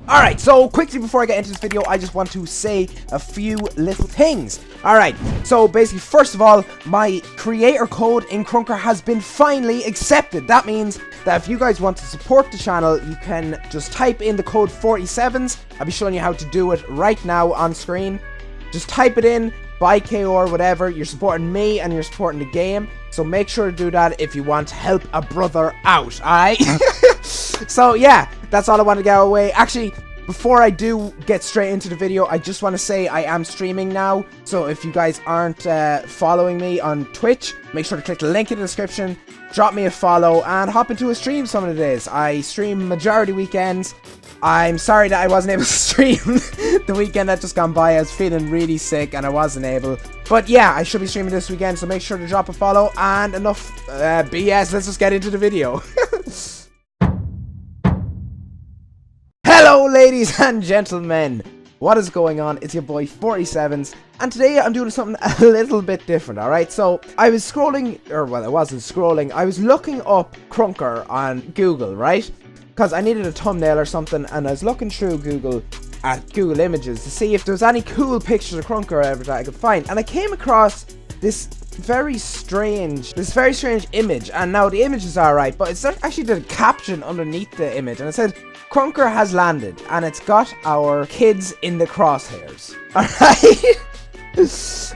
Alright, so quickly before I get into this video, I just want to say a few little things. Alright, so basically, first of all, my creator code in Krunker has been finally accepted. That means that if you guys want to support the channel, you can just type in the code FortySevens. I'll be showing you how to do it right now on screen. Just type it in, buy KO or whatever. You're supporting me and you're supporting the game. So make sure to do that if you want to help a brother out, alright? So yeah, that's all I want to get away. Actually, before I do get straight into the video, I just want to say I am streaming now. So if you guys aren't following me on Twitch, make sure to click the link in the description, drop me a follow, and hop into a stream some of the days. I stream majority weekends. I'm sorry that I wasn't able to stream the weekend that just gone by. I was feeling really sick and I wasn't able. But yeah, I should be streaming this weekend, so make sure to drop a follow. And enough BS, let's just get into the video. Hello ladies and gentlemen, what is going on? It's your boy FortySevens, and today I'm doing something a little bit different, alright? So, I was scrolling, or well, I wasn't scrolling, I was looking up Krunker on Google, right? Because I needed a thumbnail or something, and I was looking through Google at Google Images to see if there was any cool pictures of Krunker or whatever that I could find, and I came across this very strange image. And now the image is alright, but it's actually the caption underneath the image, and it said Krunker has landed, and it's got our kids in the crosshairs. Alright?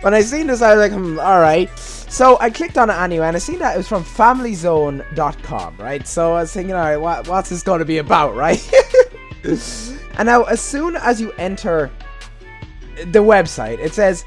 When I seen this, I was like, alright. So I clicked on it anyway, and I seen that it was from familyzone.com, right? So I was thinking, alright, what's this going to be about, right? And now, as soon as you enter the website, it says,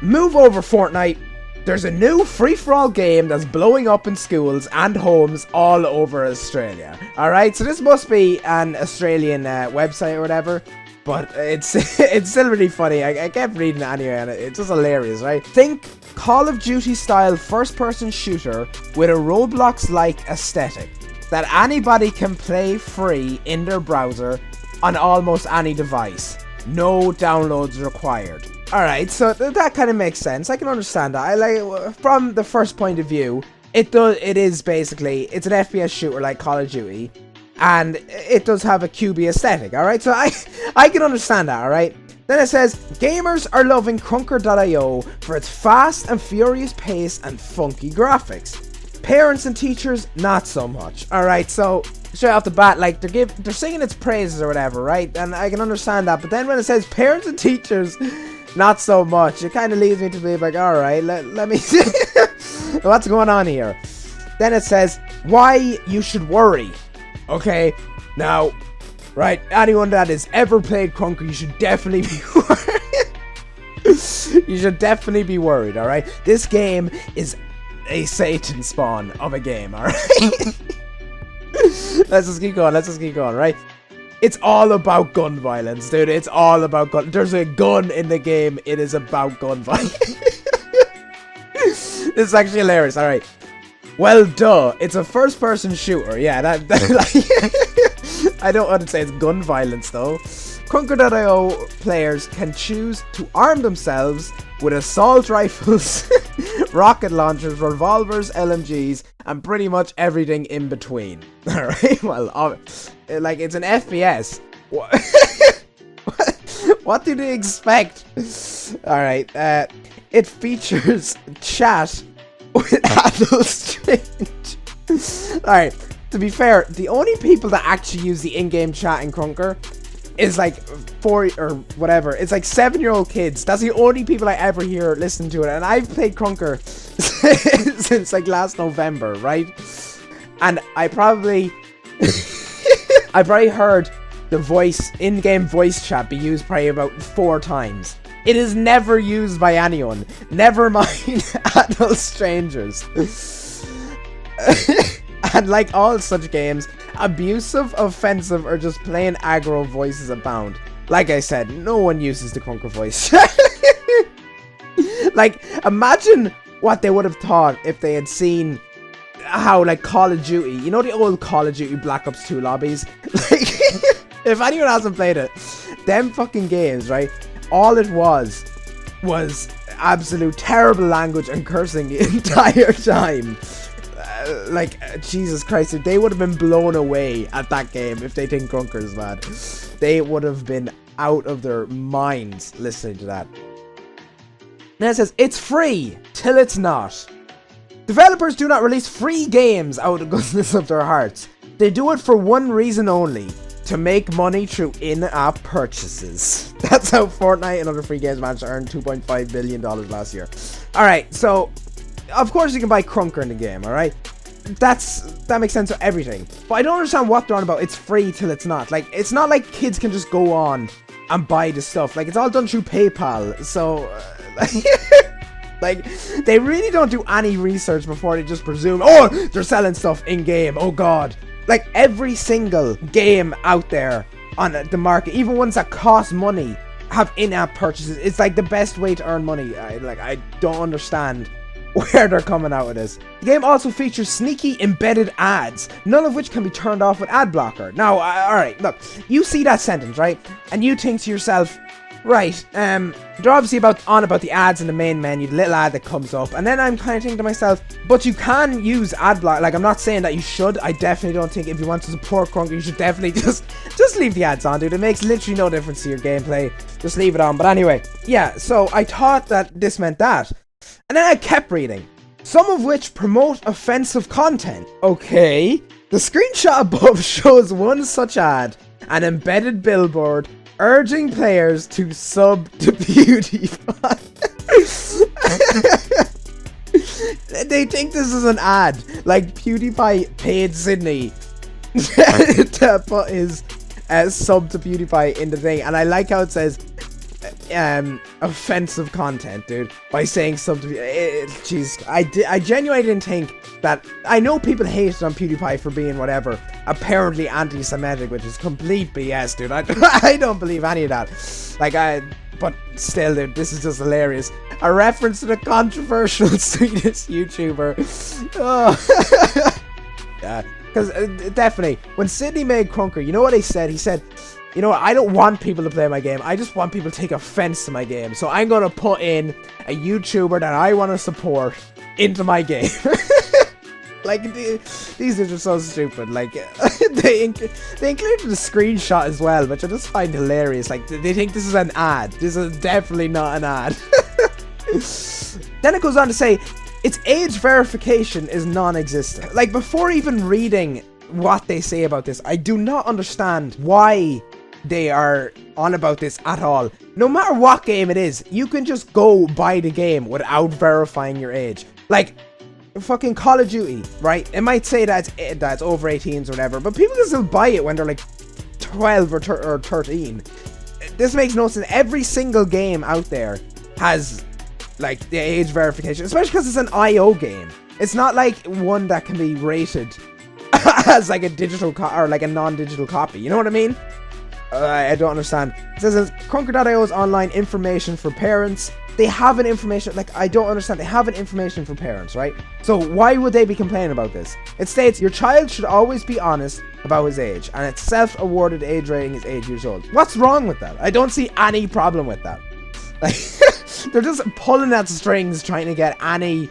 move over Fortnite. There's a new free-for-all game that's blowing up in schools and homes all over Australia. Alright, so this must be an Australian website or whatever. But it's it's still really funny. I kept reading it anyway, and it's just hilarious, right? Think Call of Duty style first-person shooter with a Roblox-like aesthetic that anybody can play free in their browser on almost any device. No downloads required. Alright, so that kind of makes sense. I can understand that. I like, from the first point of view, it's an FPS shooter like Call of Duty, and it does have a QB aesthetic, alright? So I can understand that, alright? Then it says, gamers are loving Krunker.io for its fast and furious pace and funky graphics. Parents and teachers, not so much. Alright, so straight off the bat, like, they're singing its praises or whatever, right? And I can understand that, but then when it says parents and teachers, not so much, it kind of leads me to be like, alright, let me see what's going on here. Then it says, why you should worry. Okay, now, right, anyone that has ever played Krunker, you should definitely be worried. You should definitely be worried, alright? This game is a Satan spawn of a game, alright? Let's just keep going, right? It's all about gun violence, dude. It's all about gun. There's a gun in the game. It is about gun violence. This is actually hilarious. All right. Well, duh. It's a first-person shooter. Yeah, that like, I don't want to say it's gun violence, though. Krunker.io players can choose to arm themselves with assault rifles, rocket launchers, revolvers, LMGs, and pretty much everything in between. Alright, well, like, it's an FPS. What do they expect? Alright, it features chat with adult strangers. Alright, to be fair, the only people that actually use the in-game chat in Krunker is like 4 or whatever. It's like 7-year-old kids. That's the only people I ever hear listen to it. And I've played Krunker since like last November, right? And I probably heard the in-game voice chat be used probably about 4 times. It is never used by anyone. Never mind adult strangers. And like all such games, abusive, offensive, or just plain aggro voices abound. Like I said, no one uses the Krunker voice. Like, imagine what they would have thought if they had seen how, like, Call of Duty, you know the old Call of Duty Black Ops 2 lobbies? Like, if anyone hasn't played it, them fucking games, right? All it was absolute terrible language and cursing the entire time. like, Jesus Christ, if they would have been blown away at that game if they think Krunker is bad. they would have been out of their minds listening to that. And it says, it's free till it's not. Developers do not release free games out of the goodness of their hearts. They do it for one reason only, to make money through in-app purchases. That's how Fortnite and other free games managed to earn $2.5 billion last year. Alright, so, of course you can buy Krunker in the game, alright? That makes sense for everything. But I don't understand what they're on about. It's free till it's not. Like, it's not like kids can just go on and buy the stuff. Like, it's all done through PayPal. So, like, they really don't do any research before they just presume, oh, they're selling stuff in-game. Oh, God. Like, every single game out there on the market, even ones that cost money, have in-app purchases. It's, like, the best way to earn money. I don't understand where they're coming out with this. The game also features sneaky embedded ads, none of which can be turned off with ad blocker. Now, alright, look, you see that sentence, right? And you think to yourself, right, they're obviously on about the ads in the main menu, the little ad that comes up, and then I'm kind of thinking to myself, but you can use ad block. Like, I'm not saying that you should. I definitely don't think if you want to support Krunker, you should definitely just leave the ads on, dude. It makes literally no difference to your gameplay. Just leave it on. But anyway, yeah, so I thought that this meant that. And then I kept reading, some of which promote offensive content. Okay, the screenshot above shows one such ad, an embedded billboard urging players to sub to PewDiePie. They think this is an ad, like PewDiePie paid Sydney to put his sub to PewDiePie in the thing, and I like how it says offensive content, dude, by saying something. Jeez, I genuinely didn't think that. I know people hated on PewDiePie for being whatever, apparently anti-Semitic, which is complete BS, dude. I don't believe any of that. Like, but still, dude, this is just hilarious. A reference to the controversial Swedish YouTuber. Oh. Yeah, because definitely, when Sydney made Krunker, you know what he said? He said, you know what, I don't want people to play my game. I just want people to take offense to my game. So I'm going to put in a YouTuber that I want to support into my game. Like, these are just so stupid. Like, they included the screenshot as well, which I just find hilarious. Like, they think this is an ad. This is definitely not an ad. Then it goes on to say, its age verification is non-existent. Like, before even reading what they say about this, I do not understand why they are on about this at all. No matter what game it is, you can just go buy the game without verifying your age. Like, fucking Call of Duty, right? It might say that it's over 18s or whatever, but people can still buy it when they're like 12 or 13. This makes no sense. Every single game out there has like the age verification, especially because it's an IO game. It's not like one that can be rated as like a digital or like a non-digital copy. You know what I mean? I don't understand. It says Krunker.io is online information for parents. They have an information, like, I don't understand. They have an information for parents, right? So why would they be complaining about this? It states, your child should always be honest about his age, and its self-awarded age rating is 8 years old. What's wrong with that? I don't see any problem with that. Like, they're just pulling at strings trying to get any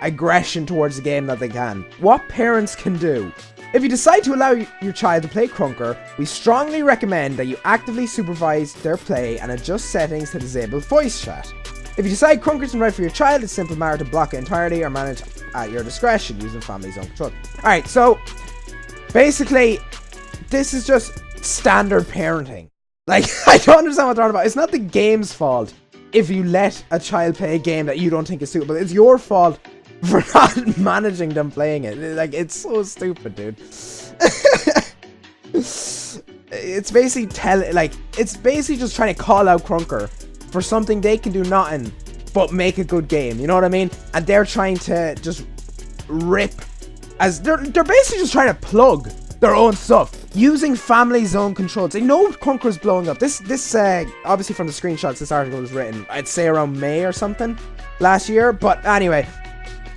aggression towards the game that they can. What parents can do. If you decide to allow your child to play Krunker, we strongly recommend that you actively supervise their play and adjust settings to disable voice chat. If you decide Krunker isn't right for your child, it's a simple matter to block it entirely or manage at your discretion using family zone control. Alright, so basically, this is just standard parenting. Like, I don't understand what they're on about. It's not the game's fault if you let a child play a game that you don't think is suitable. It's your fault for not managing them playing it. Like, it's so stupid, dude. It's basically it's basically just trying to call out Krunker for something they can do nothing but make a good game. You know what I mean? And they're trying to just rip, as they're basically just trying to plug their own stuff using family zone controls. They know Krunker's blowing up. This obviously from the screenshots this article was written, I'd say around May or something last year, but anyway,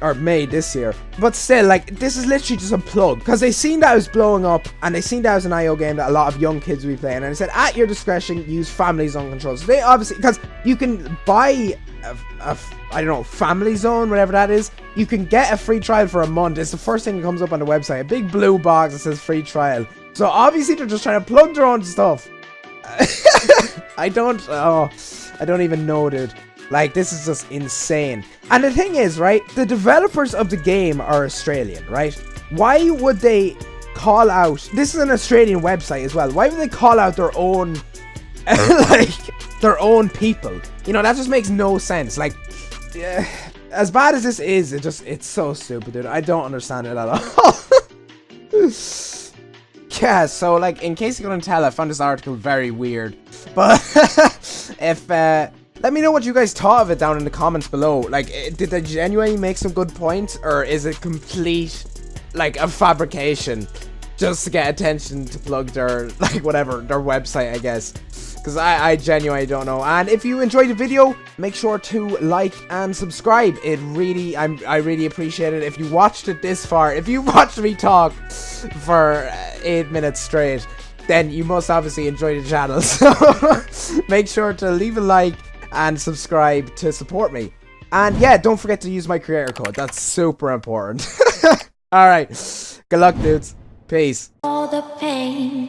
or May this year. But still, like, this is literally just a plug, because they seen that it was blowing up, and they seen that it was an IO game that a lot of young kids will be playing, and they said, at your discretion, use family zone controls. So they obviously, because you can buy I don't know, family zone, whatever that is, you can get a free trial for a month. It's the first thing that comes up on the website, a big blue box that says free trial. So obviously they're just trying to plug their own stuff. I don't even know, dude. Like, this is just insane. And the thing is, right, the developers of the game are Australian, right? Why would they call out, this is an Australian website as well, why would they call out their own, like, their own people? You know, that just makes no sense. Like, as bad as this is, it's so stupid, dude. I don't understand it at all. Yeah, so, like, in case you couldn't tell, I found this article very weird. But, let me know what you guys thought of it down in the comments below. Like, did they genuinely make some good points? Or is it complete, like, a fabrication just to get attention to plug their, like, whatever, their website, I guess. Because I genuinely don't know. And if you enjoyed the video, make sure to like and subscribe. I really appreciate it. If you watched it this far, if you watched me talk for 8 minutes straight, then you must obviously enjoy the channel. So make sure to leave a like and subscribe to support me. And yeah, don't forget to use my creator code. That's super important. Alright, good luck, dudes. Peace. All the pain.